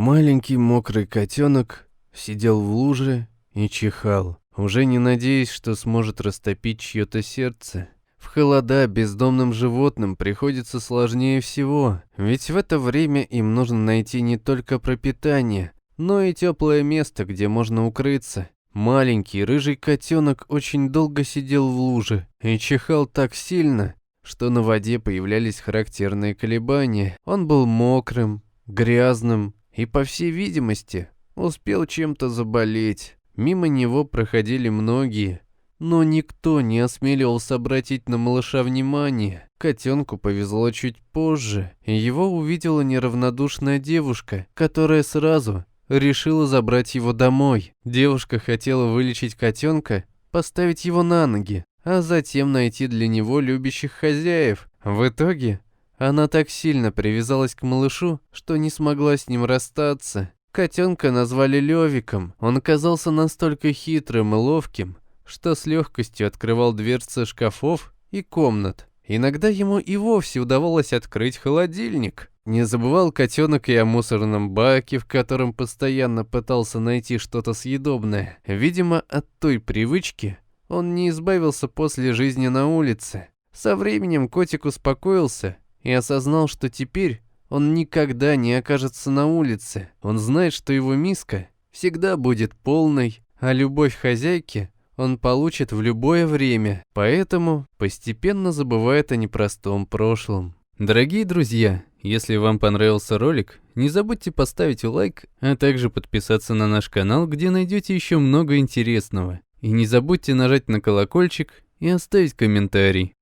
Маленький мокрый котенок сидел в луже и чихал, уже не надеясь, что сможет растопить чье-то сердце. В холода бездомным животным приходится сложнее всего, ведь в это время им нужно найти не только пропитание, но и теплое место, где можно укрыться. Маленький рыжий котенок очень долго сидел в луже и чихал так сильно, что на воде появлялись характерные колебания. Он был мокрым, грязным и, по всей видимости, успел чем-то заболеть. Мимо него проходили многие, но никто не осмеливался обратить на малыша внимание. Котенку повезло чуть позже, и его увидела неравнодушная девушка, которая сразу решила забрать его домой. Девушка хотела вылечить котенка, поставить его на ноги, а затем найти для него любящих хозяев. В итоге она так сильно привязалась к малышу, что не смогла с ним расстаться. Котенка назвали Левиком. Он оказался настолько хитрым и ловким, что с легкостью открывал дверцы шкафов и комнат. Иногда ему и вовсе удавалось открыть холодильник. Не забывал котенок и о мусорном баке, в котором постоянно пытался найти что-то съедобное. Видимо, от той привычки он не избавился после жизни на улице. Со временем котик успокоился и осознал, что теперь он никогда не окажется на улице. Он знает, что его миска всегда будет полной, а любовь хозяйки он получит в любое время, поэтому постепенно забывает о непростом прошлом. Дорогие друзья, если вам понравился ролик, не забудьте поставить лайк, а также подписаться на наш канал, где найдете еще много интересного. И не забудьте нажать на колокольчик и оставить комментарий.